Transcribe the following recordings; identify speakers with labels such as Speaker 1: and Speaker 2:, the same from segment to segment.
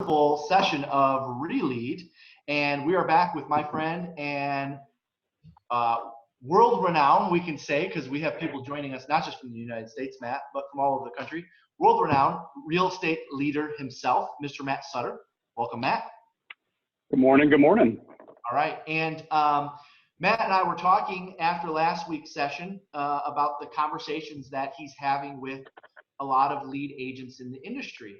Speaker 1: wonderful session of Relead, and we are back with my friend and world renowned, we can say, because we have people joining us not just from the United States, Matt, but from all over the country. World renowned real estate leader himself, Mr. Matt Sutter. Welcome, Matt.
Speaker 2: Good morning. Good morning.
Speaker 1: All right, and Matt and I were talking after last week's session about the conversations that he's having with a lot of lead agents in the industry,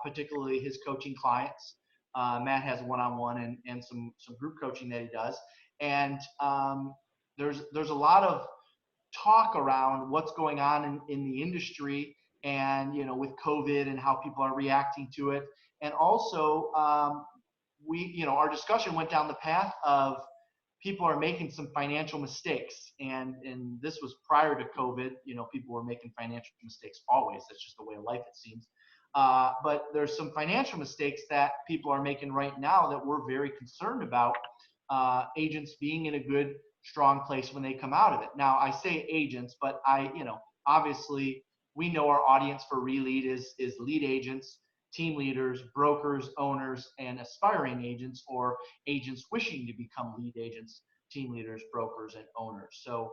Speaker 1: particularly his coaching clients. Matt has one-on-one and some group coaching that he does. And there's a lot of talk around what's going on in the industry and, with COVID and how people are reacting to it. And also, our discussion went down the path of people are making some financial mistakes. And this was prior to COVID. People were making financial mistakes always. That's just the way of life, it seems. But there's some financial mistakes that people are making right now that we're very concerned about, agents being in a good, strong place when they come out of it. Now, I say agents, but obviously we know our audience for Relead is lead agents, team leaders, brokers, owners, and aspiring agents, or agents wishing to become lead agents, team leaders, brokers, and owners. So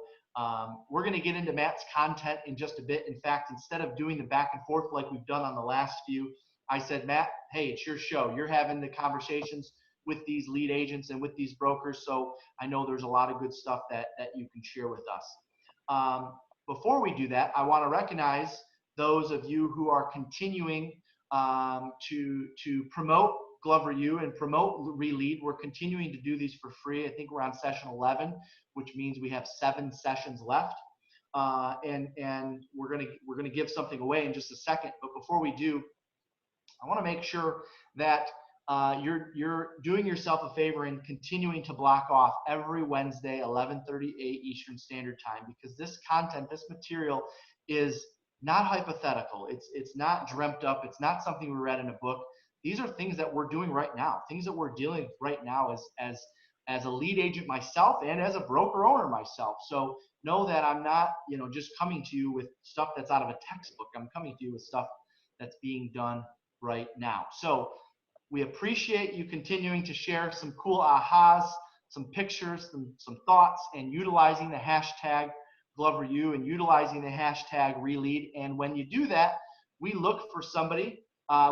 Speaker 1: we're going to get into Matt's content in just a bit. In fact, instead of doing the back and forth like we've done on the last few, I said, Matt, hey, it's your show. You're having the conversations with these lead agents and with these brokers. So I know there's a lot of good stuff that you can share with us. Before we do that, I want to recognize those of you who are continuing to promote Glover U and promote Relead. We're continuing to do these for free. I think we're on session 11, which means we have 7 sessions left. And we're gonna give something away in just a second. But before we do, I want to make sure that you're doing yourself a favor and continuing to block off every Wednesday, 11:38 Eastern Standard Time, because this content, this material is not hypothetical. It's not dreamt up. It's not something we read in a book. These are things that we're doing right now, things that we're dealing with right now as a lead agent myself and as a broker owner myself. So know that I'm not, just coming to you with stuff that's out of a textbook. I'm coming to you with stuff that's being done right now. So we appreciate you continuing to share some cool ahas, some pictures, some thoughts, and utilizing the hashtag GloverU and utilizing the hashtag Relead. And when you do that, we look for somebody.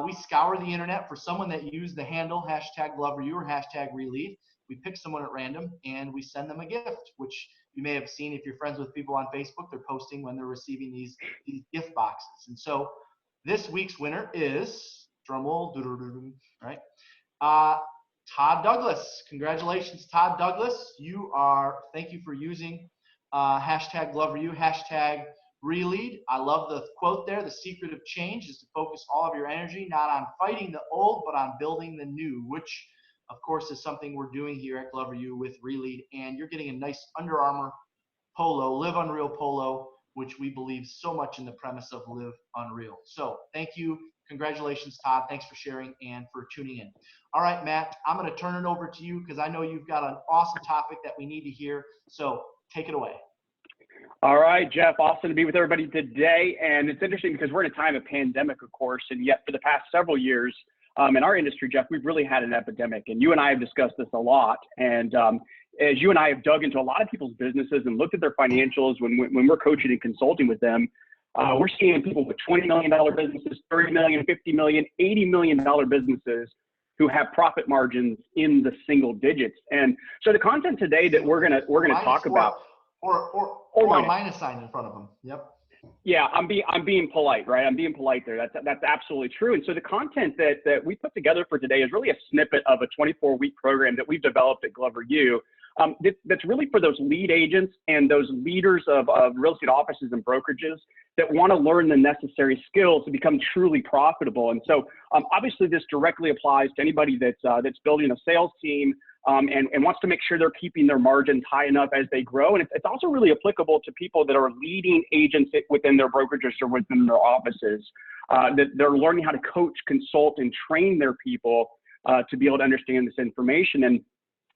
Speaker 1: We scour the internet for someone that used the handle hashtag GloverU or hashtag Relead. We pick someone at random and we send them a gift, which you may have seen if you're friends with people on Facebook. They're posting when they're receiving these gift boxes. And so this week's winner is, drumroll, right? Todd Douglas. Congratulations, Todd Douglas. Thank you for using hashtag GloverU, hashtag Relead. I love the quote there. The secret of change is to focus all of your energy not on fighting the old, but on building the new, which of course is something we're doing here at GloverU with Relead. And you're getting a nice Under Armour polo, Live Unreal polo, which we believe so much in the premise of Live Unreal. So thank you. Congratulations, Todd. Thanks for sharing and for tuning in. All right, Matt, I'm going to turn it over to you because I know you've got an awesome topic that we need to hear. So take it away.
Speaker 2: All right, Jeff, awesome to be with everybody today. And it's interesting because we're in a time of pandemic, of course, and yet for the past several years in our industry, Jeff, we've really had an epidemic. And you and I have discussed this a lot. And as you and I have dug into a lot of people's businesses and looked at their financials when we're coaching and consulting with them, we're seeing people with $20 million businesses, $30 million, $50 million, $80 million businesses who have profit margins in the single digits. And so the content today that we're gonna talk about,
Speaker 1: or a minus sign in front of them. Yep.
Speaker 2: Yeah, I'm being polite, right? I'm being polite there. That's absolutely true. And so the content that we put together for today is really a snippet of a 24-week program that we've developed at GloverU. That's really for those lead agents and those leaders of real estate offices and brokerages that want to learn the necessary skills to become truly profitable. And so obviously this directly applies to anybody that's building a sales team and wants to make sure they're keeping their margins high enough as they grow. And it's also really applicable to people that are leading agents within their brokerages or within their offices, that they're learning how to coach, consult, and train their people to be able to understand this information. And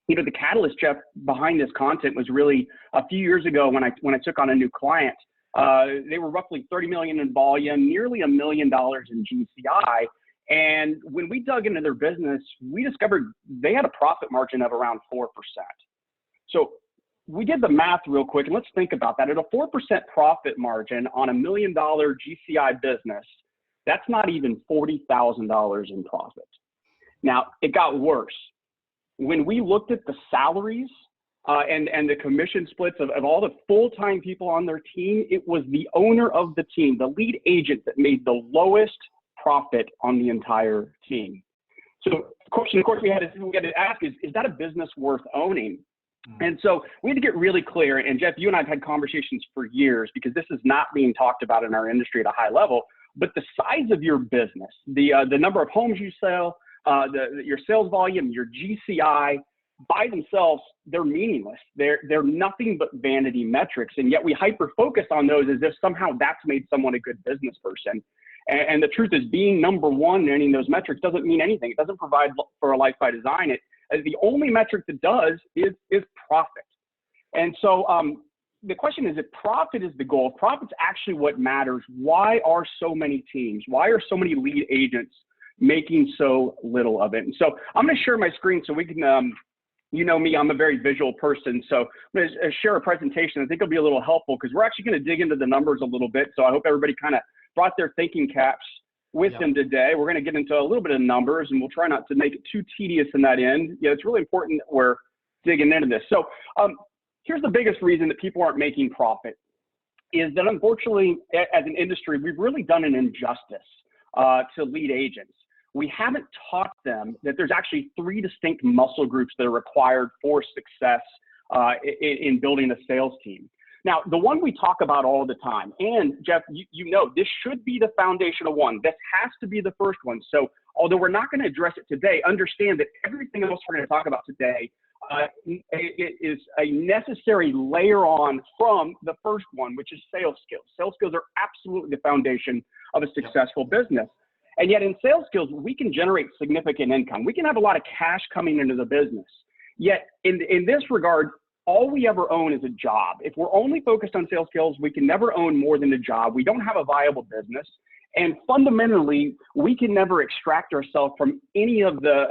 Speaker 2: the catalyst, Jeff, behind this content was really a few years ago when I took on a new client. They were roughly 30 million in volume, nearly $1 million in GCI. And when we dug into their business, we discovered they had a profit margin of around 4%. So we did the math real quick, and let's think about that. At a 4% profit margin on $1 million GCI business, that's not even $40,000 in profit. Now, it got worse. When we looked at the salaries and the commission splits of all the full-time people on their team, it was the owner of the team, the lead agent, that made the lowest profit on the entire team. So the question, of course, we had to ask is that a business worth owning? And so we had to get really clear. And Jeff, you and I have had conversations for years, because this is not being talked about in our industry at a high level. But the size of your business, the number of homes you sell, your sales volume, your GCI, by themselves, they're meaningless. They're nothing but vanity metrics. And yet we hyper focus on those as if somehow that's made someone a good business person. And the truth is, being number one in any of those metrics doesn't mean anything. It doesn't provide for a life by design. The only metric that does is profit. And so the question is, if profit is the goal, if profit's actually what matters, why are so many teams, why are so many lead agents making so little of it? And so I'm going to share my screen so we can, you know me, I'm a very visual person. So I'm going to share a presentation. I think it'll be a little helpful, because we're actually going to dig into the numbers a little bit. So I hope everybody kind of brought their thinking caps with them today. We're going to get into a little bit of numbers, and we'll try not to make it too tedious in that end. Yeah, it's really important that we're digging into this. So here's the biggest reason that people aren't making profit, is that unfortunately, as an industry, we've really done an injustice to lead agents. We haven't taught them that there's actually 3 distinct muscle groups that are required for success in building a sales team. Now, the one we talk about all the time, and Jeff, you know, this should be the foundational one. This has to be the first one. So although we're not going to address it today, understand that everything else we're going to talk about today it is a necessary layer on from the first one, which is sales skills. Sales skills are absolutely the foundation of a successful business. And yet in sales skills, we can generate significant income. We can have a lot of cash coming into the business. Yet in this regard, all we ever own is a job. If we're only focused on sales skills, we can never own more than a job. We don't have a viable business. And fundamentally, we can never extract ourselves from any of the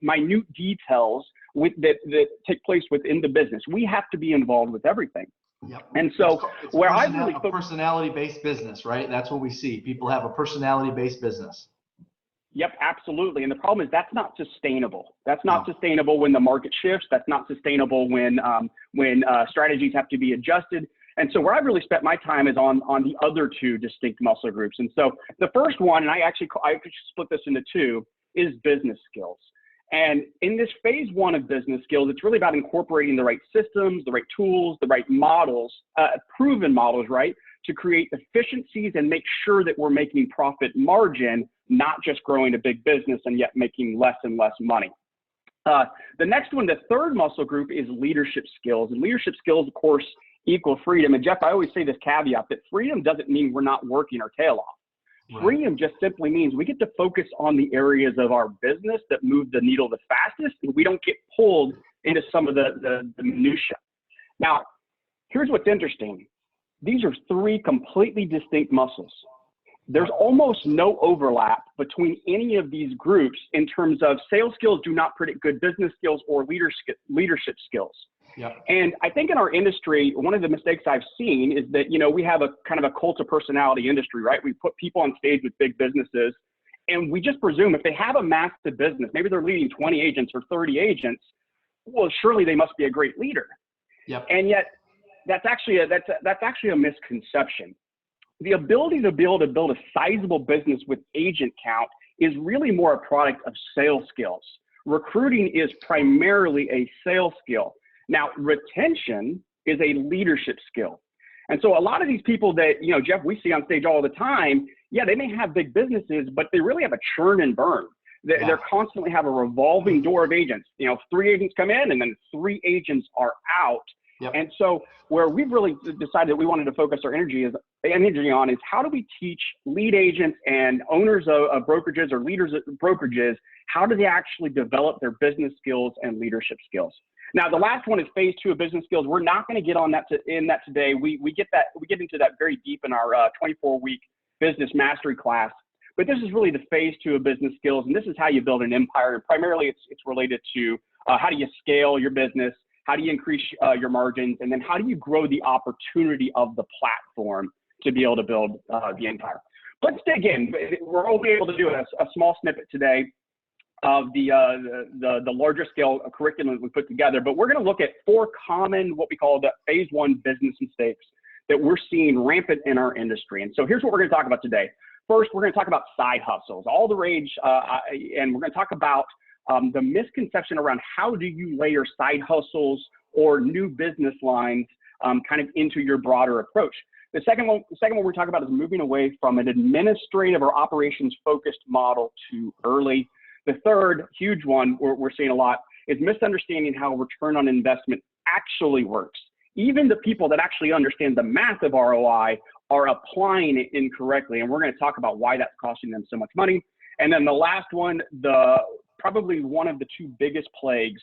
Speaker 2: minute details that take place within the business. We have to be involved with everything.
Speaker 1: Yep.
Speaker 2: And so
Speaker 1: it's
Speaker 2: where I really
Speaker 1: a personality-based business, right? That's what we see. People have a personality-based business.
Speaker 2: Yep, absolutely. And the problem is that's not sustainable. That's not sustainable when the market shifts. That's not sustainable when strategies have to be adjusted. And so where I've really spent my time is on the other 2 distinct muscle groups. And so the first one, and I could split this into 2, is business skills. And in this phase 1 of business skills, it's really about incorporating the right systems, the right tools, the right models, proven models, right, to create efficiencies and make sure that we're making profit margin, not just growing a big business and yet making less and less money. The next one, the third muscle group, is leadership skills. And leadership skills, of course, equal freedom. And Jeff, I always say this caveat that freedom doesn't mean we're not working our tail off. Right. Freedom just simply means we get to focus on the areas of our business that move the needle the fastest, and we don't get pulled into some of the minutia. Now, here's what's interesting. These are 3 completely distinct muscles. There's almost no overlap between any of these groups in terms of sales skills do not predict good business skills or leadership skills. Yep. And I think in our industry, one of the mistakes I've seen is that, you know, we have a kind of a cult of personality industry, right? We put people on stage with big businesses, and we just presume if they have a massive business, maybe they're leading 20 agents or 30 agents, well, surely they must be a great leader. Yep. And yet that's actually a misconception. The ability to build a sizable business with agent count is really more a product of sales skills. Recruiting is primarily a sales skill. Now, retention is a leadership skill. And so a lot of these people that, you know, Jeff, we see on stage all the time, yeah, they may have big businesses, but they really have a churn and burn. They're constantly have a revolving door of agents. You know, 3 agents come in and then 3 agents are out. Yep. And so where we've really decided that we wanted to focus our energy on is how do we teach lead agents and owners of brokerages or leaders of brokerages, how do they actually develop their business skills and leadership skills? Now, the last one is phase 2 of business skills. We're not going to get on that today. We get into that very deep in our 24-week business mastery class. But this is really the phase 2 of business skills, and this is how you build an empire. And primarily, it's related to how do you scale your business, how do you increase your margins, and then how do you grow the opportunity of the platform to be able to build the empire. Let's dig in. We're only able to do a small snippet today of the larger scale curriculum that we put together, but we're going to look at 4 common, what we call the phase 1 business mistakes that we're seeing rampant in our industry. And so here's what we're going to talk about today. First, we're going to talk about side hustles, all the rage, and we're going to talk about the misconception around how do you layer side hustles or new business lines kind of into your broader approach. The second one we're talking about is moving away from an administrative or operations focused model to early. The third huge one we're seeing a lot is misunderstanding how return on investment actually works. Even the people that actually understand the math of ROI are applying it incorrectly, and we're going to talk about why that's costing them so much money. And then the last one, probably one of the 2 biggest plagues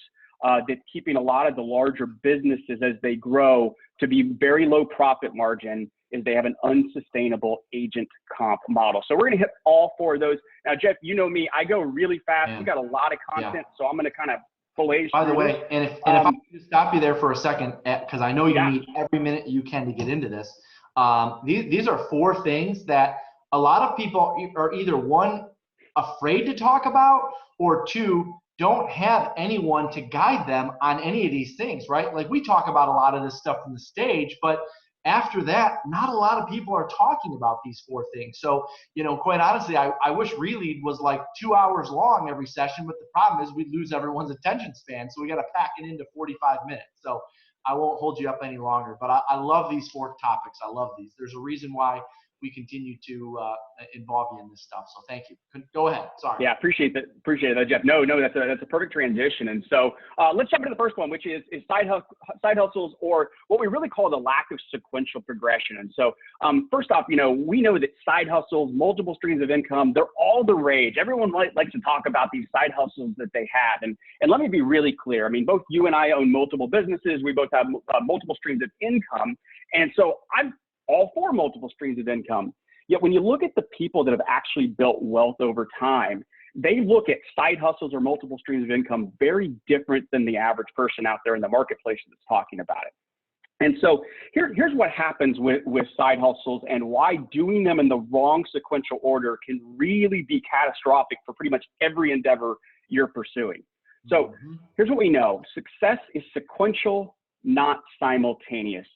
Speaker 2: that's keeping a lot of the larger businesses as they grow to be very low profit margin is they have an unsustainable agent comp model. So we're going to hit all 4 of those. Now, Jeff, you know me, I go really fast.
Speaker 1: Man.
Speaker 2: We got a lot of content, so I'm going to kind of fillet.
Speaker 1: By the way, and if I could stop you there for a second, because I know you need every minute you can to get into this. These are 4 things that a lot of people are either 1, afraid to talk about, or 2, don't have anyone to guide them on any of these things, right? Like we talk about a lot of this stuff from the stage, but after that, not a lot of people are talking about these 4 things. So, quite honestly, I wish Relead was like 2 hours long every session, but the problem is we'd lose everyone's attention span. So we got to pack it into 45 minutes. So I won't hold you up any longer, but I love these 4 topics. I love these. There's a reason why we continue to involve you in this stuff. So thank you. Go ahead. Sorry.
Speaker 2: Yeah, appreciate that, Jeff. No, that's a perfect transition. And so let's jump into the first one, which is side hustles, or what we really call the lack of sequential progression. And so first off, we know that side hustles, multiple streams of income, they're all the rage. Everyone likes to talk about these side hustles that they have. And let me be really clear. I mean, both you and I own multiple businesses. We both have multiple streams of income. And so I'm all for multiple streams of income. Yet when you look at the people that have actually built wealth over time, they look at side hustles or multiple streams of income very different than the average person out there in the marketplace that's talking about it. And so here's what happens with side hustles and why doing them in the wrong sequential order can really be catastrophic for pretty much every endeavor you're pursuing. So here's what we know. Success is sequential, not simultaneous.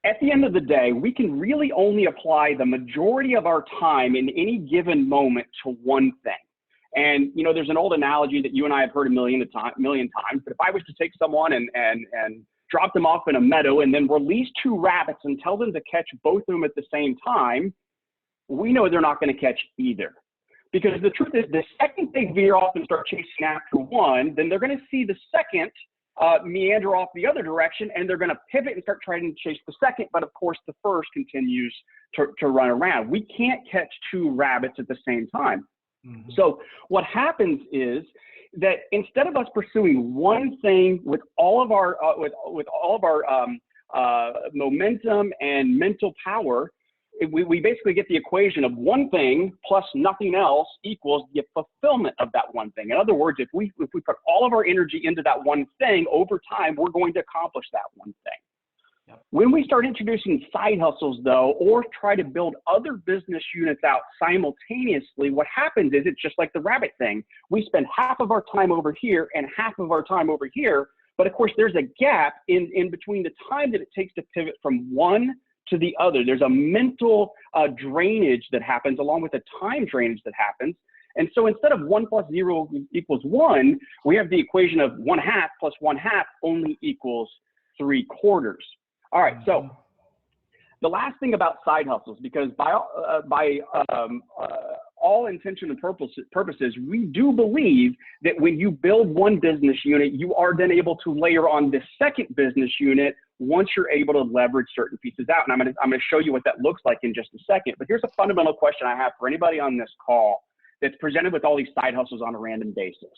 Speaker 2: At the end of the day, we can really only apply the majority of our time in any given moment to one thing. And, there's an old analogy that you and I have heard a million times, but if I was to take someone and drop them off in a meadow and then release 2 rabbits and tell them to catch both of them at the same time, we know they're not going to catch either. Because the truth is, the second they veer off and start chasing after one, then they're going to see the second meander off the other direction, and they're going to pivot and start trying to chase the second. But of course, the first continues to run around. We can't catch 2 rabbits at the same time. So what happens is that instead of us pursuing one thing with all of our momentum and mental power, we basically get the equation of one thing plus nothing else equals the fulfillment of that one thing. In other words, if we put all of our energy into that one thing, over time, we're going to accomplish that one thing. Yep. When we start introducing side hustles, though, or try to build other business units out simultaneously, what happens is it's just like the rabbit thing. We spend half of our time over here and half of our time over here. But of course, there's a gap in between the time that it takes to pivot from one to the other. There's a mental drainage that happens along with a time drainage that happens. And so instead of 1 + 0 = 1, we have the equation of 1/2 + 1/2 only equals 3/4. All right, so the last thing about side hustles, because by all intention and purposes, we do believe that when you build one business unit, you are then able to layer on the second business unit once you're able to leverage certain pieces out. And I'm going to show you what that looks like in just a second. But here's a fundamental question I have for anybody on this call that's presented with all these side hustles on a random basis.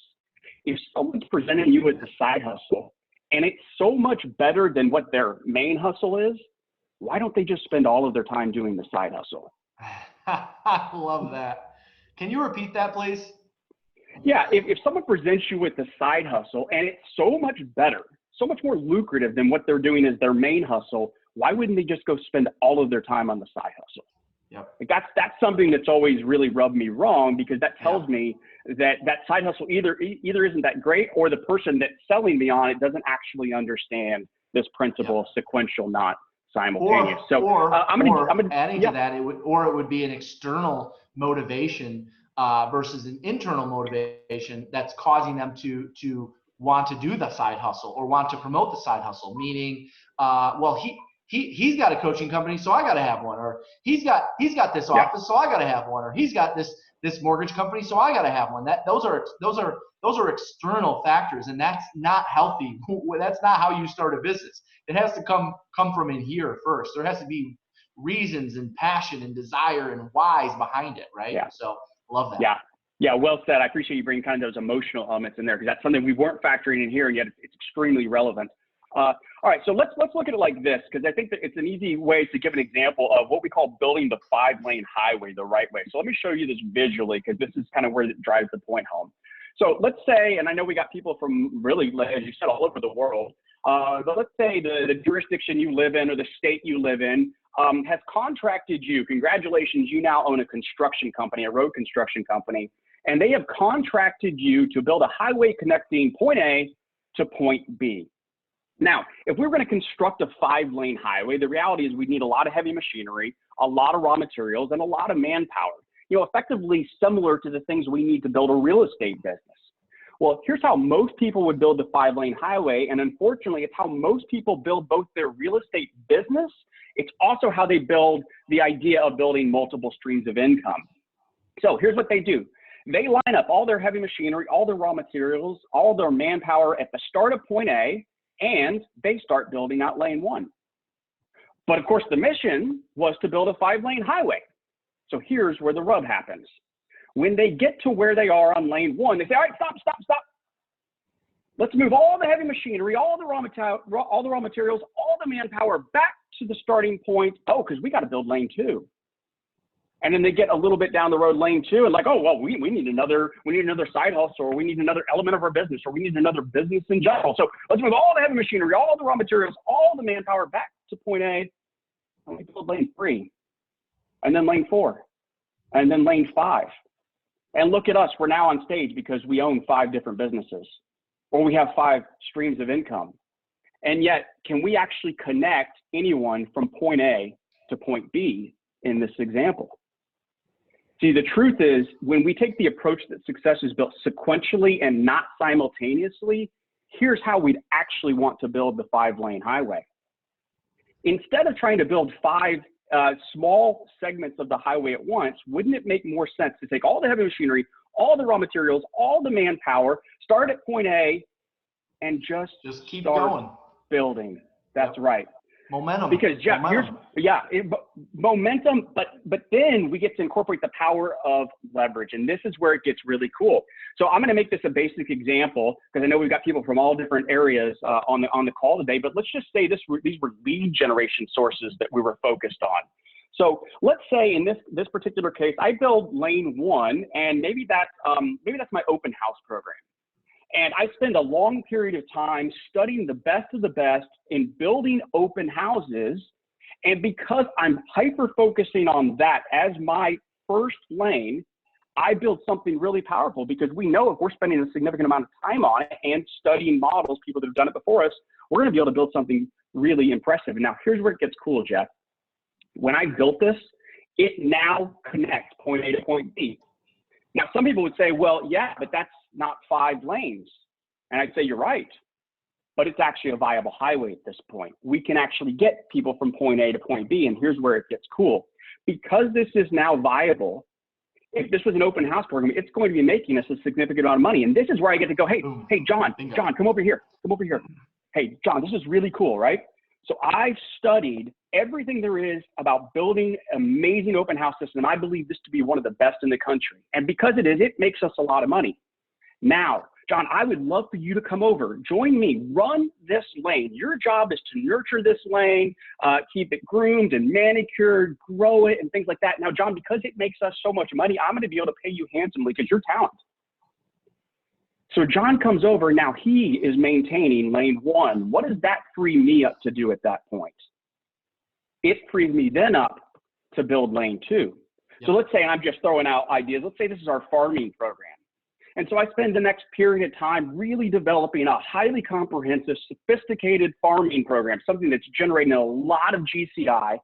Speaker 2: If someone's presenting you with a side hustle and it's so much better than what their main hustle is, why don't they just spend all of their time doing the side hustle?
Speaker 1: I love that. Can you repeat that, please?
Speaker 2: Yeah, if someone presents you with a side hustle and it's so much better, so much more lucrative than what they're doing as their main hustle, why wouldn't they just go spend all of their time on the side hustle?
Speaker 1: Yep.
Speaker 2: Like that's something that's always really rubbed me wrong, because that tells me that side hustle either isn't that great, or the person that's selling me on it doesn't actually understand this principle of sequential, not simultaneous.
Speaker 1: Adding to that, it would be an external motivation versus an internal motivation that's causing them to want to do the side hustle or want to promote the side hustle. Meaning, he's got a coaching company, so I got to have one, or he's got this office, so I got to have one, or he's got this mortgage company, so I got to have one. Those are external factors, and that's not healthy. That's not how you start a business. It has to come from in here first. There has to be reasons and passion and desire and whys behind it, right?
Speaker 2: Yeah.
Speaker 1: So love that.
Speaker 2: Yeah, well said. I appreciate you bringing kind of those emotional elements in there, because that's something we weren't factoring in here, and yet it's extremely relevant. All right, so let's look at it like this, because I think that it's an easy way to give an example of what we call building the 5-lane highway the right way. So let me show you this visually, because this is kind of where it drives the point home. So let's say, and I know we got people from really, as you said, all over the world, but let's say the jurisdiction you live in or the state you live in has contracted you. Congratulations, you now own a construction company, a road construction company, and they have contracted you to build a highway connecting point A to point B. Now, if we were going to construct a 5-lane highway, the reality is we'd need a lot of heavy machinery, a lot of raw materials, and a lot of manpower. Effectively similar to the things we need to build a real estate business. Well, here's how most people would build the 5-lane highway, and unfortunately, it's how most people build both their real estate business. It's also how they build the idea of building multiple streams of income. So here's what they do. They line up all their heavy machinery, all their raw materials, all their manpower at the start of point A, and they start building out lane 1. But of course, the mission was to build a 5-lane highway. So here's where the rub happens. When they get to where they are on lane 1, they say, all right, stop. Let's move all the heavy machinery, all the raw materials, all the manpower back to the starting point. Oh, because we got to build lane 2. And then they get a little bit down the road, lane 2, and like, oh, well, we need another side hustle, or we need another element of our business, or we need another business in general. So let's move all the heavy machinery, all the raw materials, all the manpower back to point A, and we build lane 3, and then lane 4, and then lane 5. And look at us, we're now on stage because we own 5 different businesses, or we have 5 streams of income. And yet, can we actually connect anyone from point A to point B in this example? See, the truth is, when we take the approach that success is built sequentially and not simultaneously, here's how we'd actually want to build the 5-lane highway. Instead of trying to build 5 small segments of the highway at once, wouldn't it make more sense to take all the heavy machinery, all the raw materials, all the manpower, start at point A, and just
Speaker 1: keep
Speaker 2: start
Speaker 1: going.
Speaker 2: Building? That's right.
Speaker 1: Momentum.
Speaker 2: Because Jeff, momentum, but then we get to incorporate the power of leverage, and this is where it gets really cool. So I'm going to make this a basic example, because I know we've got people from all different areas on the call today. But let's just say these were lead generation sources that we were focused on. So let's say in this particular case, I build lane 1, and maybe that's my open house program. And I spend a long period of time studying the best of the best in building open houses. And because I'm hyper-focusing on that as my first lane, I build something really powerful, because we know if we're spending a significant amount of time on it and studying models, people that have done it before us, we're going to be able to build something really impressive. And now here's where it gets cool, Jeff. When I built this, it now connects point A to point B. Now, some people would say, well, yeah, but that's not 5 lanes. And I'd say, you're right, but it's actually a viable highway at this point. We can actually get people from point A to point B, and here's where it gets cool. Because this is now viable, if this was an open house program, it's going to be making us a significant amount of money. And this is where I get to go, hey, John, come over here. Hey, John, this is really cool, right? So I've studied everything there is about building amazing open house system. And I believe this to be one of the best in the country. And because it is, it makes us a lot of money. Now, John, I would love for you to come over. Join me. Run this lane. Your job is to nurture this lane, keep it groomed and manicured, grow it, and things like that. Now, John, because it makes us so much money, I'm going to be able to pay you handsomely because you're talented. So John comes over. Now he is maintaining lane 1. What does that free me up to do at that point? It frees me then up to build lane 2. Yep. So let's say I'm just throwing out ideas. Let's say this is our farming program. And so I spend the next period of time really developing a highly comprehensive, sophisticated farming program, something that's generating a lot of GCI,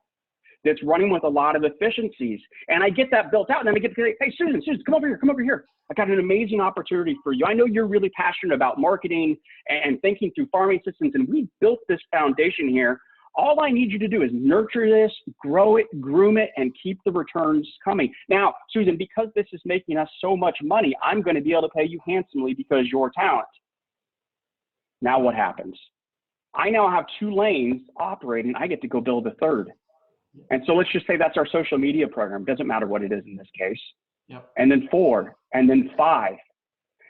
Speaker 2: that's running with a lot of efficiencies. And I get that built out, and then I get to say, hey, Susan, come over here, come over here. I got an amazing opportunity for you. I know you're really passionate about marketing and thinking through farming systems, and we built this foundation here. All I need you to do is nurture this, grow it, groom it, and keep the returns coming. Now, Susan, because this is making us so much money, I'm going to be able to pay you handsomely because you're talent. Now what happens? I now have 2 lanes operating. I get to go build a 3rd. And so let's just say that's our social media program. Doesn't matter what it is in this case.
Speaker 1: Yep.
Speaker 2: And then 4, and then 5.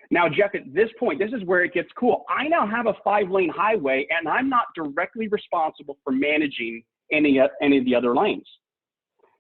Speaker 2: Now, Jeff, at this point, this is where it gets cool. I now have a 5-lane highway, and I'm not directly responsible for managing any of the other lanes.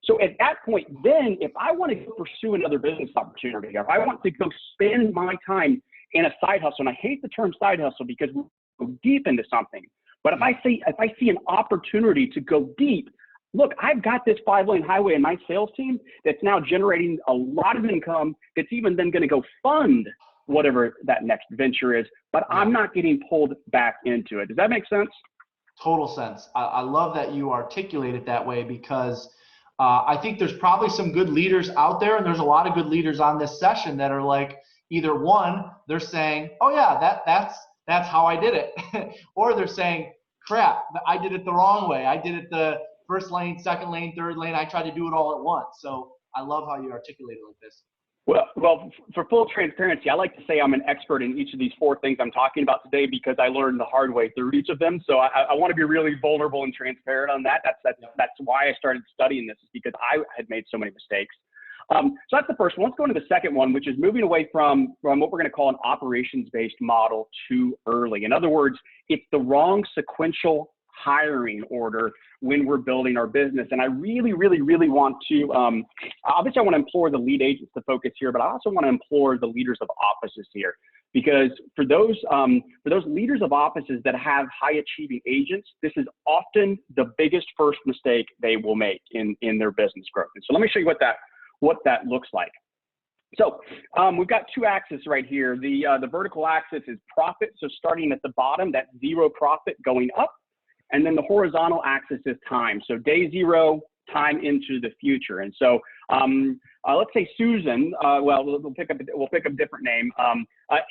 Speaker 2: So at that point, then, if I want to go pursue another business opportunity, if I want to go spend my time in a side hustle, and I hate the term side hustle because we go deep into something, but if I see an opportunity to go deep, look, I've got this 5-lane highway in my sales team that's now generating a lot of income that's even then going to go fund whatever that next venture is, but I'm not getting pulled back into it. Does that make sense?
Speaker 1: Total sense. I love that you articulate it that way because I think there's probably some good leaders out there, and there's a lot of good leaders on this session that are like, either one, they're saying, oh yeah, that's how I did it. Or they're saying, crap, I did it the wrong way. I did it the first lane, second lane, third lane. I tried to do it all at once. So I love how you articulate it like this.
Speaker 2: Well, for full transparency, I like to say I'm an expert in each of these 4 things I'm talking about today because I learned the hard way through each of them. So I want to be really vulnerable and transparent on that. That's why I started studying this, is because I had made so many mistakes. So that's the first one. Let's go into the second one, which is moving away from what we're going to call an operations-based model too early. In other words, it's the wrong sequential hiring order when we're building our business. And I really, really, really want to, obviously I want to implore the lead agents to focus here, but I also want to implore the leaders of offices here, because for those leaders of offices that have high achieving agents, this is often the biggest first mistake they will make in their business growth. And so let me show you what that looks like. So we've got 2 axes right here. The vertical axis is profit. So starting at the bottom, that's 0 profit going up. And then the horizontal axis is time. So day 0, time into the future. And so let's say Susan, we'll pick up a different name.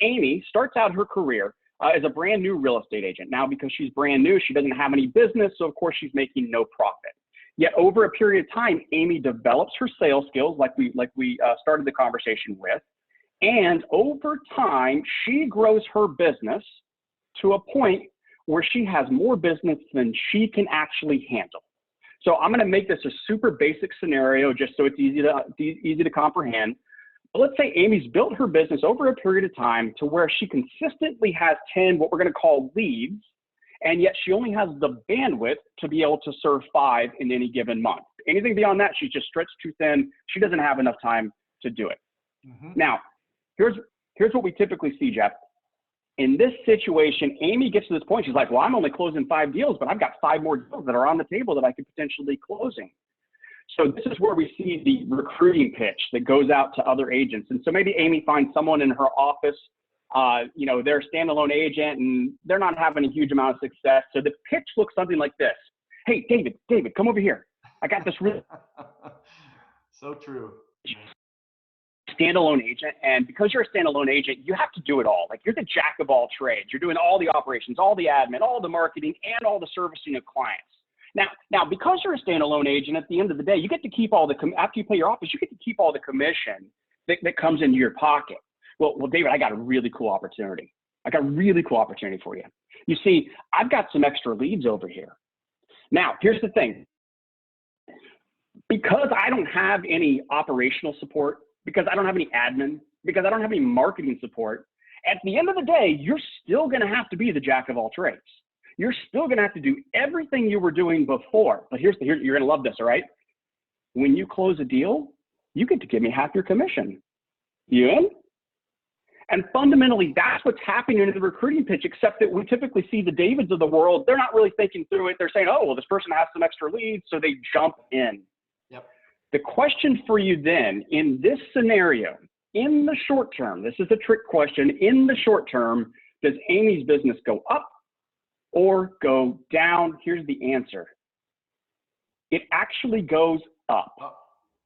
Speaker 2: Amy starts out her career as a brand new real estate agent. Now, because she's brand new, she doesn't have any business. So of course she's making no profit. Yet over a period of time, Amy develops her sales skills like we started the conversation with. And over time, she grows her business to a point where she has more business than she can actually handle. So I'm going to make this a super basic scenario just so it's easy to comprehend. But let's say Amy's built her business over a period of time to where she consistently has 10 what we're going to call leads, and yet she only has the bandwidth to be able to serve 5 in any given month. Anything beyond that, she's just stretched too thin. She doesn't have enough time to do it. Now, here's what we typically see, Jeff. In this situation, Amy gets to this point. She's like, well, I'm only closing 5 deals, but I've got 5 more deals that are on the table that I could potentially closing. So this is where we see the recruiting pitch that goes out to other agents. And so maybe Amy finds someone in her office, they're a standalone agent and they're not having a huge amount of success. So the pitch looks something like this. Hey, David, come over here. I got this really
Speaker 1: so true.
Speaker 2: Standalone agent, and because you're a standalone agent, you have to do it all. Like, you're the jack of all trades. You're doing all the operations, all the admin, all the marketing, and all the servicing of clients. Now, because you're a standalone agent, at the end of the day, you get to keep all after you pay your office, you get to keep all the commission that comes into your pocket. Well, David, I got a really cool opportunity. For you. You see, I've got some extra leads over here. Now, here's the thing. Because I don't have any operational support, because I don't have any admin, because I don't have any marketing support, At the end of the day, you're still going to have to be the jack of all trades. You're still going to have to do everything you were doing before. But you're going to love this, all right? When you close a deal, you get to give me half your commission. You in? And fundamentally, that's what's happening in the recruiting pitch, except that we typically see the Davids of the world. They're not really thinking through it. They're saying, oh, well, this person has some extra leads, so they jump in.
Speaker 1: Yep.
Speaker 2: The question for you then, in this scenario, in the short term, this is a trick question, in the short term, does Amy's business go up or go down? Here's the answer. It actually goes up.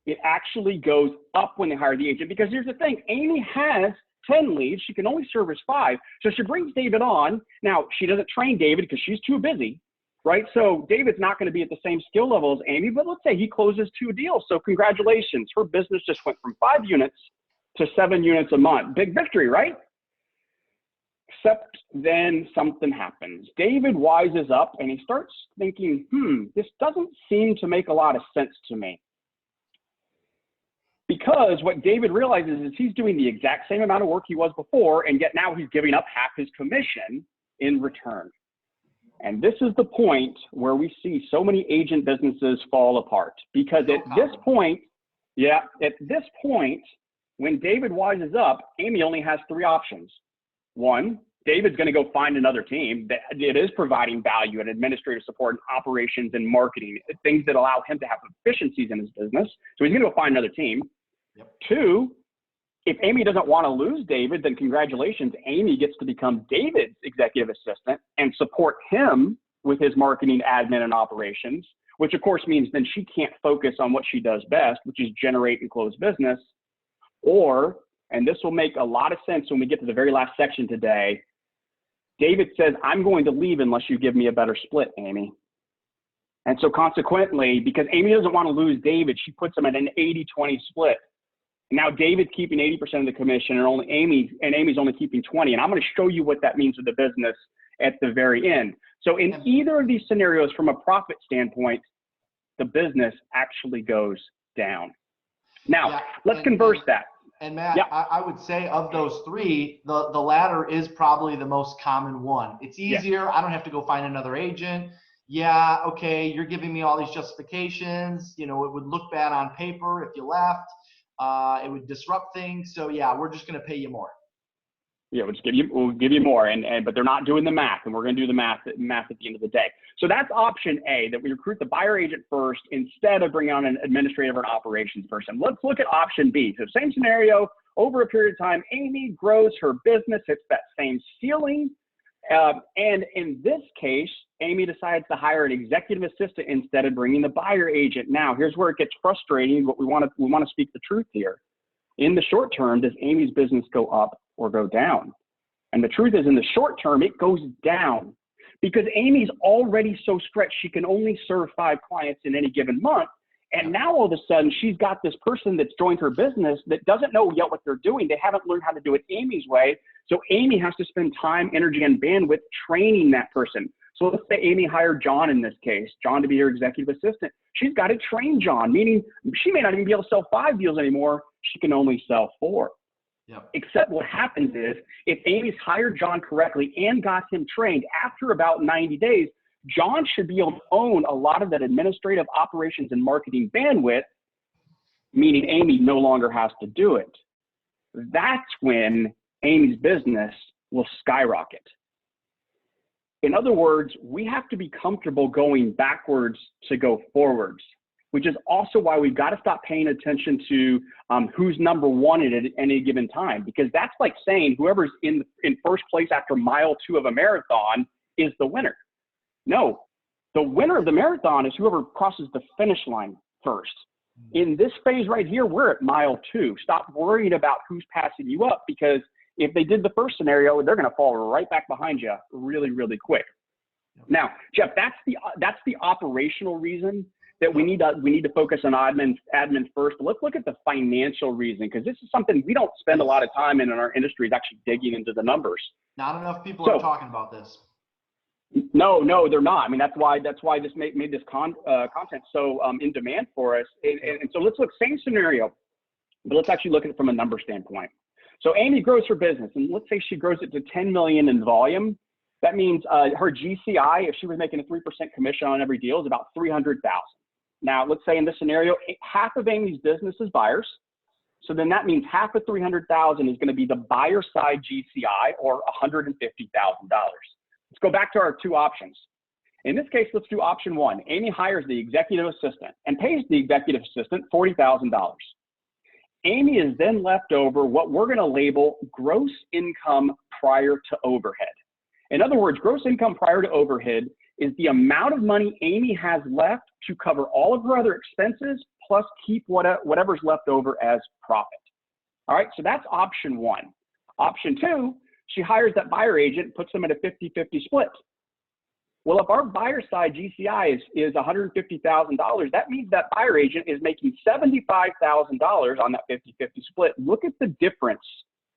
Speaker 2: It actually goes up when they hire the agent, because here's the thing, Amy has 10 leads, she can only service 5. So she brings David on. Now, she doesn't train David because she's too busy, right? So David's not going to be at the same skill level as Amy, but let's say he closes 2 deals. So congratulations, her business just went from 5 units to 7 units a month. Big victory, right? Except then something happens. David wises up and he starts thinking, this doesn't seem to make a lot of sense to me. Because what David realizes is he's doing the exact same amount of work he was before, and yet now he's giving up half his commission in return. And this is the point where we see so many agent businesses fall apart. Because at this point, when David wises up, Amy only has 3 options. 1, David's going to go find another team that it is providing value and administrative support and operations and marketing, things that allow him to have efficiencies in his business. So he's going to go find another team. Yep. 2, if Amy doesn't want to lose David, then congratulations, Amy gets to become David's executive assistant and support him with his marketing, admin, and operations, which of course means then she can't focus on what she does best, which is generate and close business. Or, and this will make a lot of sense when we get to the very last section today, David says, I'm going to leave unless you give me a better split, Amy. And so consequently, because Amy doesn't want to lose David, she puts him at an 80-20 split. Now David's keeping 80% of the commission and Amy's only keeping 20. And I'm going to show you what that means for the business at the very end. So in either of these scenarios, from a profit standpoint, the business actually goes down. Now, let's converse that.
Speaker 1: And Matt, I would say of those 3, the latter is probably the most common one. It's easier. I don't have to go find another agent. Yeah, okay, you're giving me all these justifications. You know, it would look bad on paper if you left. It would disrupt things. So yeah, we're just going to pay you more.
Speaker 2: Yeah, we'll give you more, but they're not doing the math, and we're going to do the math at the end of the day. So that's option A, that we recruit the buyer agent first instead of bringing on an administrative or an operations person. Let's look at option B. So same scenario, over a period of time, Amy grows her business, hits that same ceiling, and in this case, Amy decides to hire an executive assistant instead of bringing the buyer agent. Now, here's where it gets frustrating, but we want to speak the truth here. In the short term, does Amy's business go up or go down? And the truth is, in the short term, it goes down because Amy's already so stretched she can only serve 5 clients in any given month. And now all of a sudden, she's got this person that's joined her business that doesn't know yet what they're doing. They haven't learned how to do it Amy's way. So Amy has to spend time, energy, and bandwidth training that person. So let's say Amy hired John in this case, John to be her executive assistant. She's got to train John, meaning she may not even be able to sell 5 deals anymore. She can only sell 4. Yep. Except what happens is, if Amy's hired John correctly and got him trained, after about 90 days, John should be able to own a lot of that administrative operations and marketing bandwidth, meaning Amy no longer has to do it. That's when Amy's business will skyrocket. In other words, we have to be comfortable going backwards to go forwards, which is also why we've got to stop paying attention to who's number 1 at any given time, because that's like saying whoever's in first place after mile 2 of a marathon is the winner. No, the winner of the marathon is whoever crosses the finish line first. In this phase right here, we're at mile 2. Stop worrying about who's passing you up, because if they did the first scenario, they're going to fall right back behind you really, really quick. Now, Jeff, that's the operational reason that we need to focus on admin first. But let's look at the financial reason, because this is something we don't spend a lot of time in our industry, is actually digging into the numbers.
Speaker 1: Not enough people are talking about this.
Speaker 2: No, they're not. I mean, that's why this made this content so in demand for us. And so let's look, same scenario, but let's actually look at it from a number standpoint. So Amy grows her business, and let's say she grows it to 10 million in volume. That means her GCI, if she was making a 3% commission on every deal, is about 300,000. Now, let's say in this scenario, half of Amy's business is buyers. So then that means half of 300,000 is going to be the buyer side GCI, or $150,000. Let's go back to our two options. In this case, let's do option one. Amy hires the executive assistant and pays the executive assistant $40,000. Amy is then left over what we're going to label gross income prior to overhead. In other words, gross income prior to overhead is the amount of money Amy has left to cover all of her other expenses, plus keep whatever's left over as profit. All right, so that's option one. Option two, she hires that buyer agent, puts them at a 50-50 split. Well, if our buyer side GCI is $150,000, that means that buyer agent is making $75,000 on that 50-50 split. Look at the difference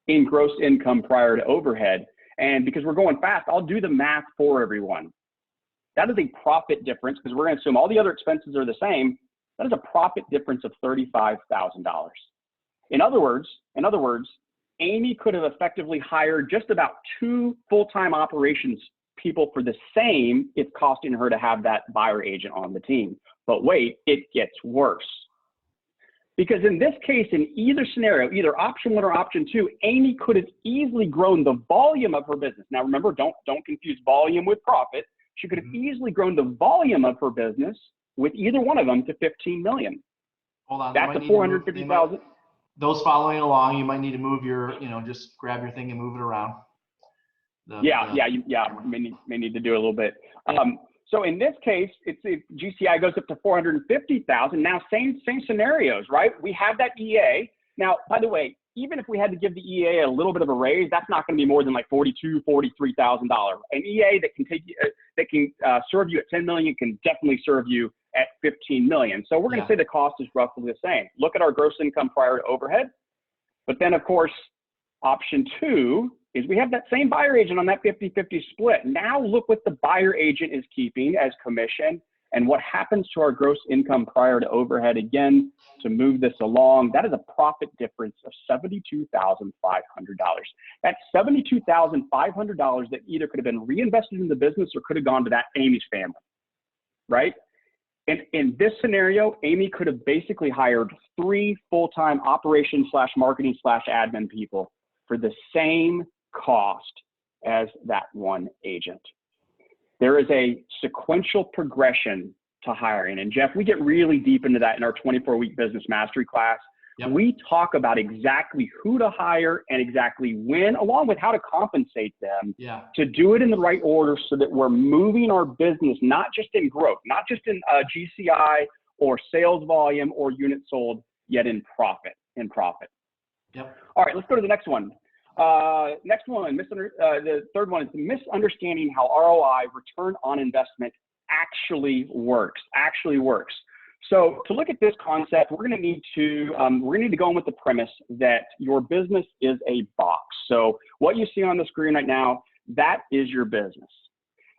Speaker 2: in gross income prior to overhead. And because we're going fast, I'll do the math for everyone. That is a profit difference, because we're going to assume all the other expenses are the same. That is a profit difference of $35,000. In other words, Amy could have effectively hired just about 2 full-time operations people for the same it's costing her to have that buyer agent on the team. But wait, it gets worse. Because in this case, in either scenario, either option one or option two, Amy could have easily grown the volume of her business. Now remember, don't confuse volume with profit. She could have easily grown the volume of her business with either one of them to 15 million.
Speaker 1: Hold on.
Speaker 2: That's a 450,000.
Speaker 1: Those following along, you might need to move your, just grab your thing and move it around. May need to do a little bit. So in this case, GCI goes up to 450,000. Now, same scenarios, right? We have that EA. Now, by the way, even if we had to give the EA a little bit of a raise, that's not going to be more than like $42,000, $43,000. An EA that can serve you at 10 million can definitely serve you at 15 million. So we're going to say the cost is roughly the same. Look at our gross income prior to overhead. But then, of course, option two is we have that same buyer agent on that 50-50 split. Now look what the buyer agent is keeping as commission and what happens to our gross income prior to overhead. Again, to move this along, that is a profit difference of $72,500. That's $72,500 that either could have been reinvested in the business or could have gone to that Amy's family, right? And in this scenario, Amy could have basically hired 3 full-time operations / marketing / admin people for the same cost as that one agent. There is a sequential progression to hiring. And Jeff, we get really deep into that in our 24-week business mastery class. Yep. We talk about exactly who to hire and exactly when, along with how to compensate them to do it in the right order so that we're moving our business, not just in growth, not just in GCI or sales volume or units sold, yet in profit. Yep. All right, let's go to the next one. Next one, the third one is misunderstanding how ROI, return on investment, actually works. So to look at this concept, we're going to need to go in with the premise that your business is a box. So what you see on the screen right now, that is your business.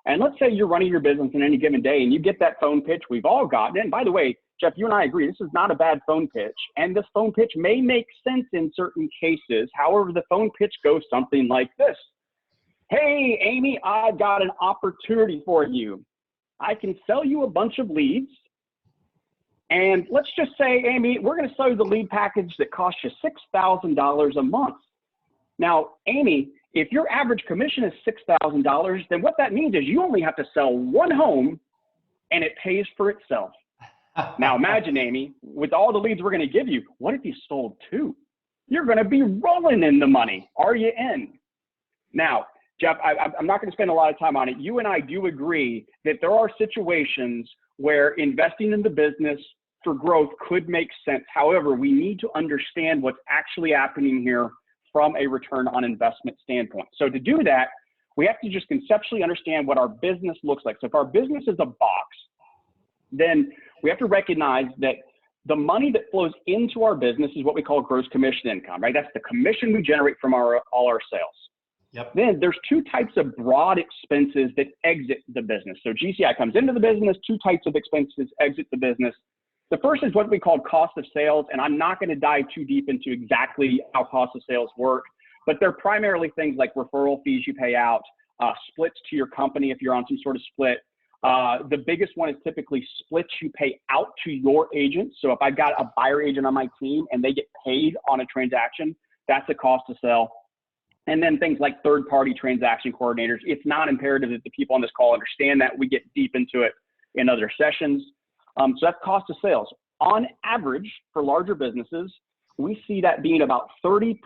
Speaker 1: And let's say you're running your business in any given day and you get that phone pitch we've all gotten. And by the way, Jeff, you and I agree, this is not a bad phone pitch. And this phone pitch may make sense in certain cases. However, the phone pitch goes something like this. Hey, Amy, I've got an opportunity for you. I can sell you a bunch of leads. And let's just say, Amy, we're going to sell you the lead package that costs you $6,000 a month. Now, Amy, if your average commission is $6,000, then what that means is you only have to sell 1 home and it pays for itself. Now imagine, Amy, with all the leads we're going to give you, what if you sold 2? You're going to be rolling in the money. Are you in? Now, Jeff, I'm not going to spend a lot of time on it. You and I do agree that there are situations where investing in the business for growth could make sense. However, we need to understand what's actually happening here from a return on investment standpoint. So to do that, we have to just conceptually understand what our business looks like. So if our business is a box, then we have to recognize that the money that flows into our business is what we call gross commission income, right? That's the commission we generate from all our sales. Yep. Then there's 2 types of broad expenses that exit the business. So GCI comes into the business, 2 types of expenses exit the business. The first is what we call cost of sales, and I'm not going to dive too deep into exactly how cost of sales work.
Speaker 2: but they're primarily things like referral fees you pay out, splits to your company if you're on some sort of split. The biggest one is typically splits you pay out to your agents. So if I've got a buyer agent on my team and they get paid on a transaction, that's a cost to sell. And then things like third-party transaction coordinators. It's not imperative that the people on this call understand that. We get deep into it in other sessions. So that's cost of sales. On average, for larger businesses, we see that being about 30%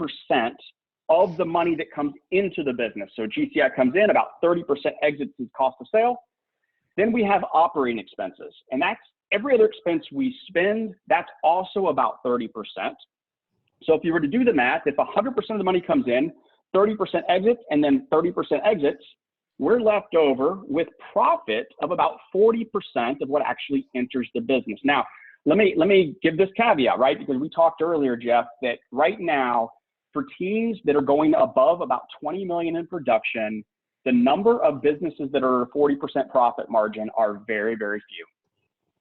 Speaker 2: of the money that comes into the business. So GCI comes in, about 30% exits as cost of sale. Then we have operating expenses, and that's every other expense we spend. That's also about 30%. So if you were to do the math, if 100% of the money comes in, 30% exits, and then 30% exits, we're left over with profit of about 40% of what actually enters the business. Now, let me give this caveat, right? Because we talked earlier, Jeff, that right now, for teams that are going above about 20 million in production, the number of businesses that are 40% profit margin are very, very few.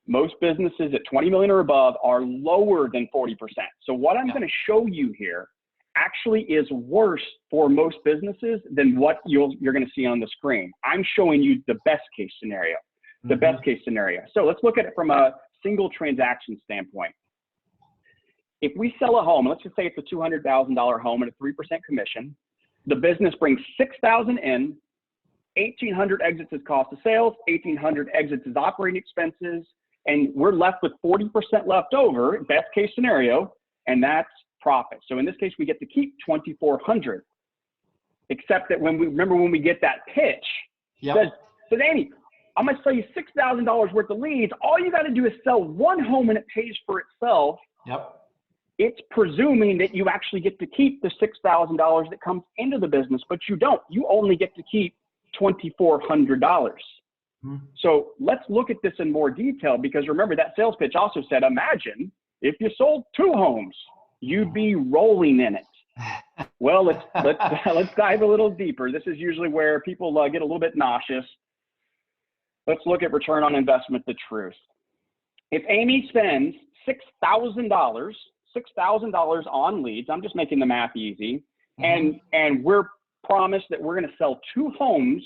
Speaker 2: Most businesses at 20 million or above are lower than 40%. So what I'm going to show you here actually is worse for most businesses than what you're going to see on the screen. I'm showing you the best case scenario, best case scenario. So let's look at it from a single transaction standpoint. If we sell a home, let's just say it's a $200,000 home at a 3% commission, the business brings $6,000 in, $1,800 exits as cost of sales, $1,800 exits as operating expenses, and we're left with 40% left over, best case scenario, and that's profit. So in this case, we get to keep $2,400, except that when we get that pitch, says, Amy, I'm going to sell you $6,000 worth of leads. All you got to do is sell one home and it pays for itself. It's presuming that you actually get to keep the $6,000 that comes into the business, but you don't. You only get to keep $2,400. So let's look at this in more detail, because remember that sales pitch also said, imagine if you sold 2 homes, you'd be rolling in it. Well, let's dive a little deeper. This is usually where people get a little bit nauseous. Let's look at return on investment, the truth. If Amy spends $6,000 on leads, I'm just making the math easy, and we're promised that we're going to sell 2 homes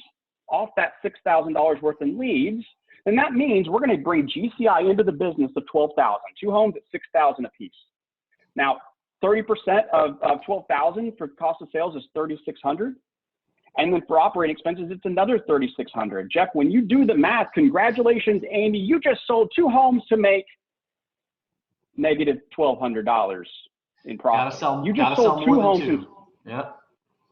Speaker 2: off that $6,000 worth in leads, then that means we're going to bring GCI into the business of $12,000, 2 homes at $6,000 a piece. Now, 30% of $12,000 for cost of sales is $3,600. And then for operating expenses, it's another $3,600. Jeff, when you do the math, congratulations, Amy, you just sold 2 homes to make negative $1,200 in profit. You just sold 2 homes.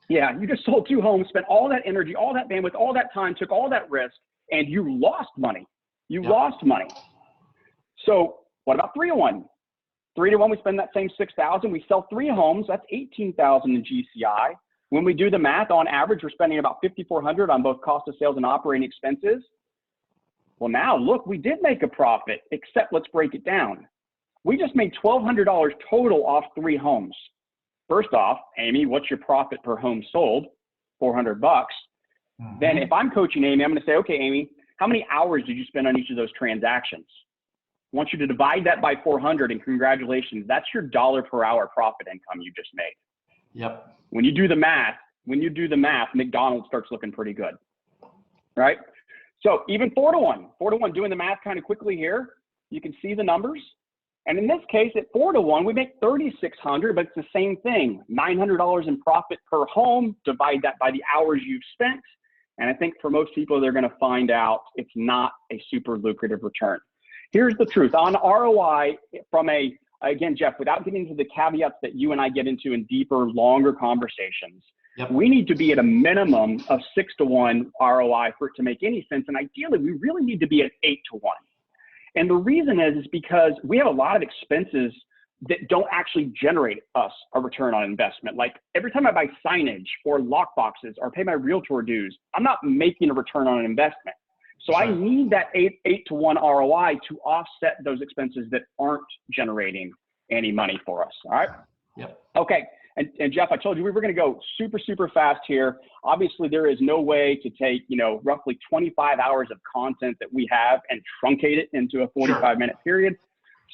Speaker 2: Yeah, you just sold 2 homes, spent all that energy, all that bandwidth, all that time, took all that risk, and you lost money. You lost money. So what about 3-to-1? 3-to-1, we spend that same $6,000. We sell 3 homes. That's $18,000 in GCI. When we do the math, on average, we're spending about $5,400 on both cost of sales and operating expenses. Well, now look, we did make a profit, except let's break it down. We just made $1,200 total off 3 homes. First off, Amy, what's your profit per home sold? $400 bucks. Then if I'm coaching Amy, I'm going to say, okay, Amy, how many hours did you spend on each of those transactions? I want you to divide that by 400, and congratulations, that's your dollar per hour profit income you just made. When you do the math, McDonald's starts looking pretty good, right? So even 4-to-1, doing the math kind of quickly here, you can see the numbers. And in this case, at 4-to-1, we make $3,600, but it's the same thing. $900 in profit per home, divide that by the hours you've spent. And I think for most people, they're going to find out it's not a super lucrative return. Here's the truth. On ROI, again, Jeff, without getting into the caveats that you and I get into in deeper, longer conversations, we need to be at a minimum of 6-to-1 ROI for it to make any sense. And ideally, we really need to be at 8-to-1. And the reason is because we have a lot of expenses that don't actually generate us a return on investment. Like every time I buy signage or lock boxes or pay my realtor dues, I'm not making a return on an investment. So I need that 8-to-1 ROI to offset those expenses that aren't generating any money for us. All right. Okay. And Jeff, I told you we were going to go super, super fast here. Obviously, there is no way to take, roughly 25 hours of content that we have and truncate it into a 45-minute period.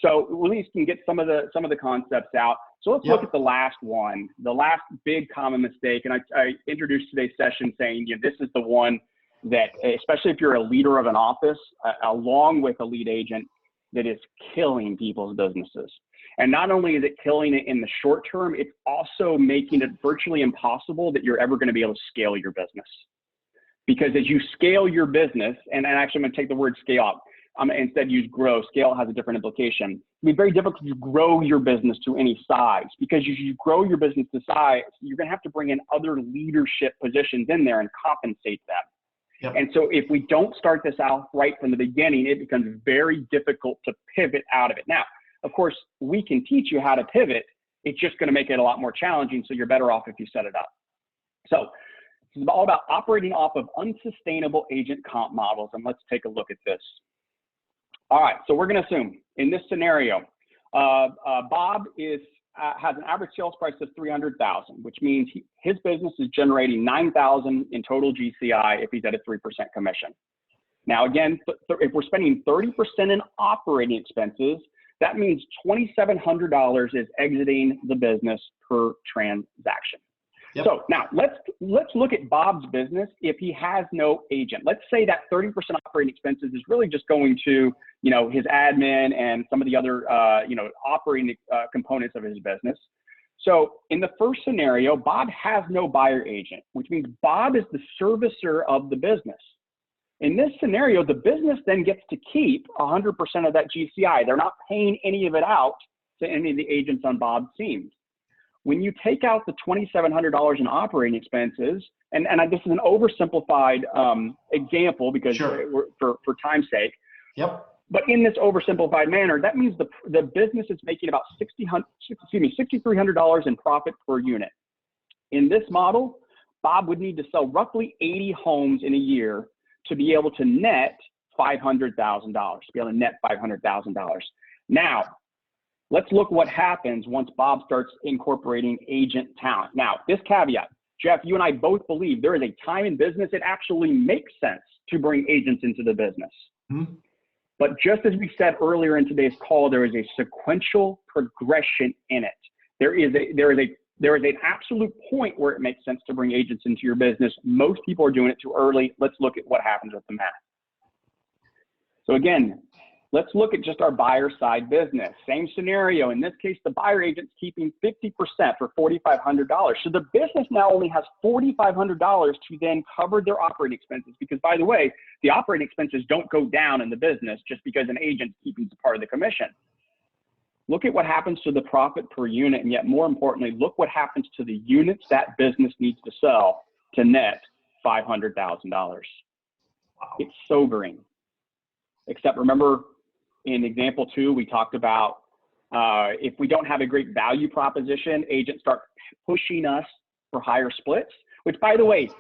Speaker 2: So at least can get some of the concepts out. So let's look at the last one, the last big common mistake. And I introduced today's session saying, this is the one that, especially if you're a leader of an office, along with a lead agent, that is killing people's businesses. And not only is it killing it in the short term, it's also making it virtually impossible that you're ever going to be able to scale your business. Because as you scale your business, and actually I'm going to take the word scale out, instead use grow. Scale has a different implication. It'd be very difficult to grow your business to any size, because as you grow your business to size, you're going to have to bring in other leadership positions in there and compensate them.
Speaker 1: Yep.
Speaker 2: And so if we don't start this out right from the beginning, it becomes very difficult to pivot out of it. Now, of course, we can teach you how to pivot. It's just going to make it a lot more challenging. So you're better off if you set it up. So this is all about operating off of unsustainable agent comp models. And let's take a look at this. All right. So we're going to assume in this scenario, Bob has an average sales price of $300,000, which means his business is generating $9,000 in total GCI if he's at a 3% commission. Now, again, if we're spending 30% in operating expenses, that means $2,700 is exiting the business per transaction.
Speaker 1: Yep.
Speaker 2: So now let's look at Bob's business if he has no agent. Let's say that 30% operating expenses is really just going to, his admin and some of the other, operating components of his business. So in the first scenario, Bob has no buyer agent, which means Bob is the servicer of the business. In this scenario, the business then gets to keep 100% of that GCI. They're not paying any of it out to any of the agents on Bob's team. When you take out the $2,700 in operating expenses, and this is an oversimplified example because for time's sake.
Speaker 1: Yep.
Speaker 2: But in this oversimplified manner, that means the business is making about $6,300 in profit per unit. In this model, Bob would need to sell roughly 80 homes in a year to be able to net $500,000, to be able to net $500,000. Now, let's look what happens once Bob starts incorporating agent talent. Now, this caveat, Jeff, you and I both believe there is a time in business it actually makes sense to bring agents into the business. Mm-hmm. But just as we said earlier in today's call, there is a sequential progression in it. There is an absolute point where it makes sense to bring agents into your business. Most people are doing it too early. Let's look at what happens with the math. So again, let's look at just our buyer side business. Same scenario. In this case, the buyer agent's keeping 50% for $4,500. So the business now only has $4,500 to then cover their operating expenses. Because by the way, the operating expenses don't go down in the business just because an agent's keeping part of the commission. Look at what happens to the profit per unit. And yet more importantly, look what happens to the units that business needs to sell to net $500,000. Wow. It's sobering. Except remember, in example 2, we talked about if we don't have a great value proposition, agents start pushing us for higher splits, which by the way,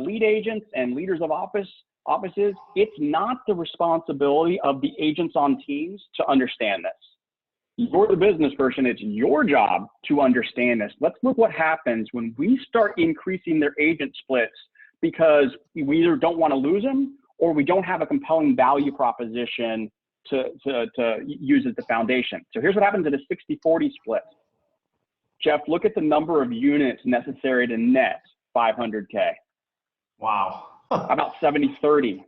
Speaker 2: lead agents and leaders of offices, it's not the responsibility of the agents on teams to understand this. You're the business person, it's your job to understand this. Let's look what happens when we start increasing their agent splits because we either don't want to lose them or we don't have a compelling value proposition to use as the foundation. So here's what happens at a 60-40 split. Jeff, look at the number of units necessary to net 500K.
Speaker 1: Wow.
Speaker 2: About 70-30.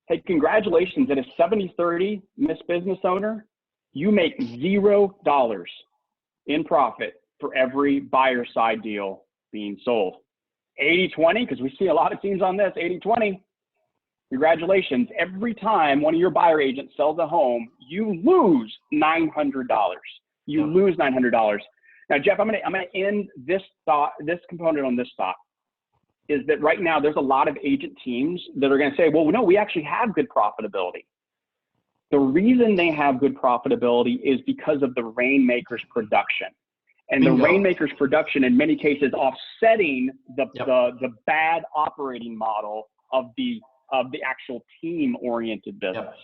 Speaker 2: Hey, congratulations. At a 70-30, Miss Business Owner, you make $0 in profit for every buyer side deal being sold. 80-20, because we see a lot of teams on this, 80-20. Congratulations. Every time one of your buyer agents sells a home, you lose $900. You lose $900. Now, Jeff, I'm going to end this component on this thought, is that right now there's a lot of agent teams that are going to say, well, no, we actually have good profitability. The reason they have good profitability is because of the Rainmaker's production. And the Rainmaker's production, in many cases, offsetting the bad operating model of the actual team-oriented business.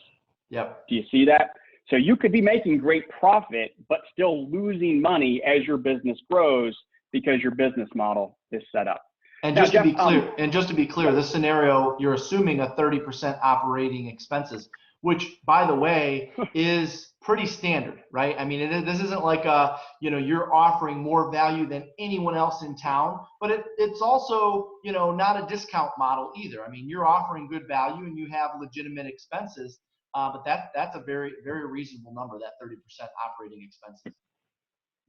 Speaker 2: Yep. Do you see that? So you could be making great profit, but still losing money as your business grows because your business model is set up.
Speaker 1: And just to be clear, this scenario, you're assuming a 30% operating expenses. which, by the way, is pretty standard, right? I mean, this isn't like you're offering more value than anyone else in town, but it's also, not a discount model either. I mean, you're offering good value and you have legitimate expenses, but that's a very, very reasonable number, that 30% operating expenses.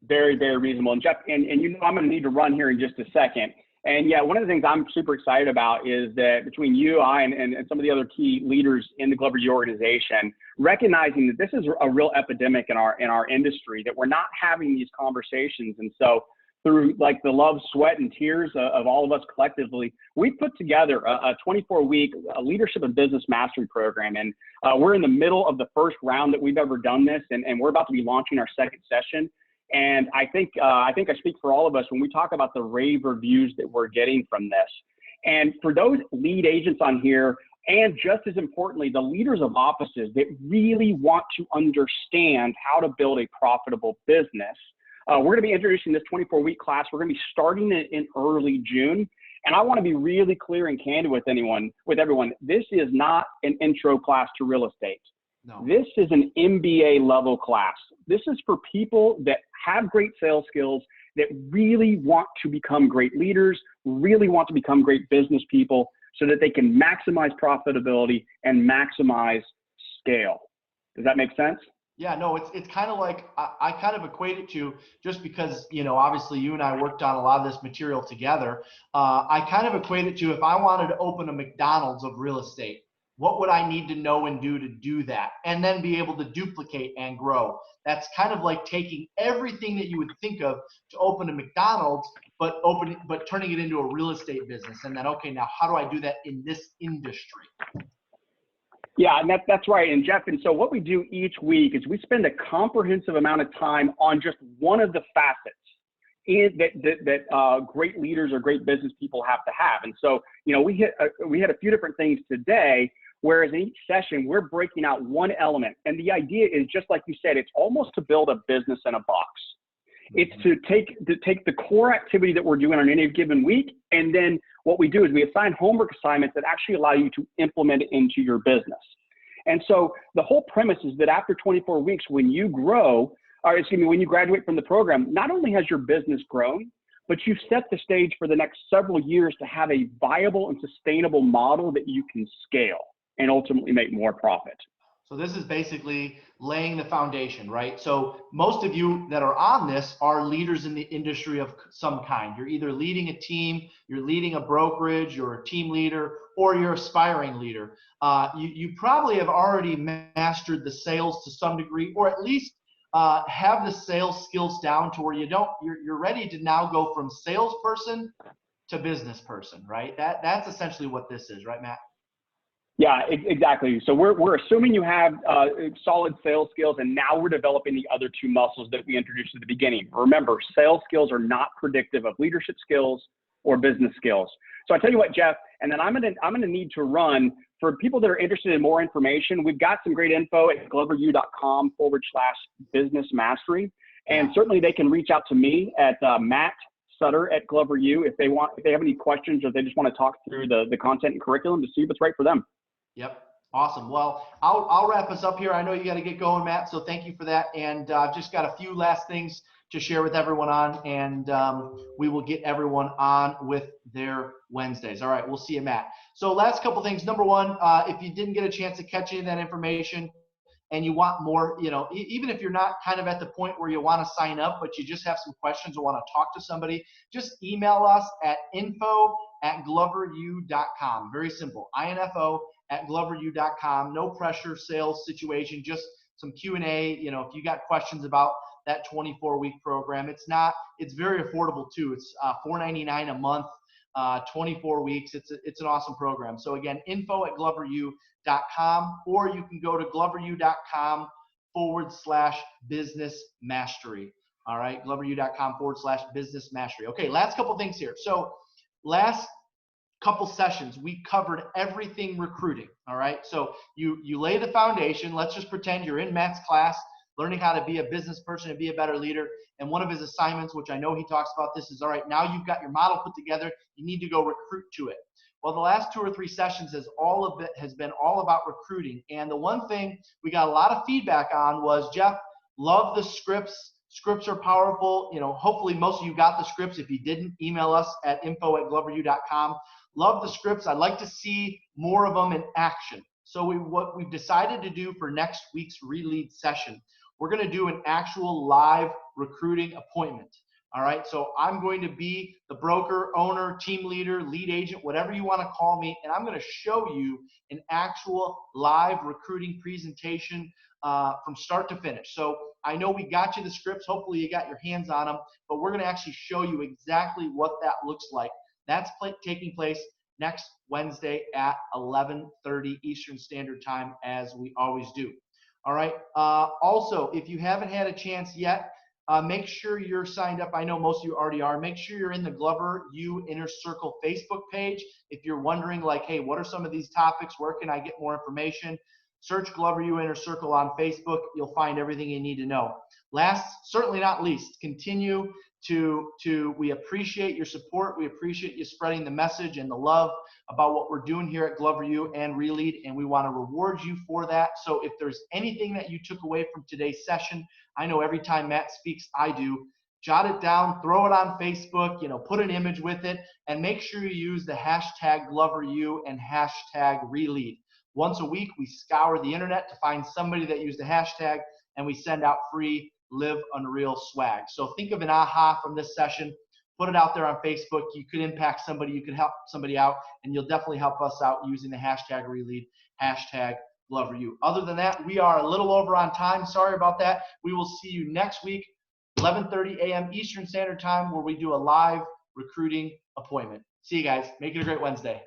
Speaker 2: Very, very reasonable. And Jeff, and I'm going to need to run here in just a second. And yeah, one of the things I'm super excited about is that between you, and some of the other key leaders in the Glover U organization, recognizing that this is a real epidemic in our industry, that we're not having these conversations. And so through like the love, sweat, and tears of all of us collectively, we put together a 24-week leadership and business mastery program. And we're in the middle of the first round that we've ever done this, and we're about to be launching our second session. And I think I speak for all of us when we talk about the rave reviews that we're getting from this. And for those lead agents on here, and just as importantly, the leaders of offices that really want to understand how to build a profitable business, we're going to be introducing this 24-week class. We're going to be starting it in early June. And I want to be really clear and candid with everyone. This is not an intro class to real estate.
Speaker 1: No.
Speaker 2: This is an MBA level class. This is for people that have great sales skills, that really want to become great leaders, really want to become great business people so that they can maximize profitability and maximize scale. Does that make sense?
Speaker 1: Yeah, no, it's kind of like, I kind of equate it to, just because, obviously you and I worked on a lot of this material together. I kind of equate it to, if I wanted to open a McDonald's of real estate, what would I need to know and do to do that? And then be able to duplicate and grow. That's kind of like taking everything that you would think of to open a McDonald's, but turning it into a real estate business. And then, okay, now how do I do that in this industry?
Speaker 2: Yeah, and that's right. And Jeff, and so what we do each week is we spend a comprehensive amount of time on just one of the facets that great leaders or great business people have to have. And so, we had a few different things today, whereas in each session, we're breaking out one element. And the idea is, just like you said, it's almost to build a business in a box. It's to take the core activity that we're doing on any given week, and then what we do is we assign homework assignments that actually allow you to implement it into your business. And so the whole premise is that after 24 weeks, when you when you graduate from the program, not only has your business grown, but you've set the stage for the next several years to have a viable and sustainable model that you can scale and ultimately make more profit.
Speaker 1: So this is basically laying the foundation, right? So most of you that are on this are leaders in the industry of some kind. You're either leading a team, you're leading a brokerage, you're a team leader, or you're aspiring leader. You probably have already mastered the sales to some degree, or at least have the sales skills down to where you're ready to now go from salesperson to business person, right? That's essentially what this is, right, Matt?
Speaker 2: Yeah, exactly. So we're assuming you have solid sales skills, and now we're developing the other two muscles that we introduced at the beginning. Remember, sales skills are not predictive of leadership skills or business skills. So I tell you what, Jeff, and then I'm gonna need to run. For people that are interested in more information, we've got some great info at gloveru.com/business mastery, and certainly they can reach out to me at Matt Sutter at Glover U if they have any questions, or they just want to talk through the content and curriculum to see what's right for them.
Speaker 1: Yep. Awesome. Well, I'll wrap us up here. I know you got to get going, Matt, so thank you for that. And I've just got a few last things to share with everyone on, and we will get everyone on with their Wednesdays. All right, we'll see you, Matt. So last couple things. Number one, if you didn't get a chance to catch any of that information and you want more, even if you're not kind of at the point where you want to sign up, but you just have some questions or want to talk to somebody, just email us at info@gloveru.com. Very simple. info@gloveru.com. No pressure sales situation, just some Q&A. If you got questions about that 24-week program, it's very affordable too. It's $4.99 a month, 24 weeks. It's an awesome program. So again, info@gloveru.com, or you can go to gloveru.com/business mastery. All right, gloveru.com/business mastery. Okay, last couple things here. So last couple sessions, we covered everything recruiting. All right, so you lay the foundation. Let's just pretend you're in Matt's class, learning how to be a business person and be a better leader. And one of his assignments, which I know he talks about this, is, all right, now you've got your model put together, you need to go recruit to it. Well, the last 2 or 3 sessions has been all about recruiting. And the one thing we got a lot of feedback on was, Jeff, love the scripts. Scripts are powerful. You know, hopefully most of you got the scripts. If you didn't, email us at info@gloveru.com. Love the scripts. I'd like to see more of them in action. So what we've decided to do for next week's Relead session, we're going to do an actual live recruiting appointment. All right, so I'm going to be the broker, owner, team leader, lead agent, whatever you want to call me, and I'm going to show you an actual live recruiting presentation from start to finish. So I know we got you the scripts. Hopefully you got your hands on them, but we're going to actually show you exactly what that looks like. That's taking place next Wednesday at 11:30 Eastern Standard Time, as we always do. All right. Also, if you haven't had a chance yet, make sure you're signed up. I know most of you already are. Make sure you're in the Glover U Inner Circle Facebook page. If you're wondering, like, hey, what are some of these topics? Where can I get more information? Search Glover U Inner Circle on Facebook. You'll find everything you need to know. Last, certainly not least, continue we appreciate your support. We appreciate you spreading the message and the love about what we're doing here at Glover U and Relead, and we want to reward you for that. So if there's anything that you took away from today's session, I know every time Matt speaks, I do. Jot it down, throw it on Facebook, put an image with it, and make sure you use the hashtag GloverU and hashtag Relead. Once a week, we scour the internet to find somebody that used the hashtag, and we send out free Live Unreal swag. So think of an aha from this session, put it out there on Facebook. You could impact somebody, you could help somebody out, and you'll definitely help us out using the hashtag Relead, hashtag GloverU. Other than that, we are a little over on time. Sorry about that. We will see you next week, 11:30 a.m. Eastern Standard Time, where we do a live recruiting appointment. See you guys. Make it a great Wednesday.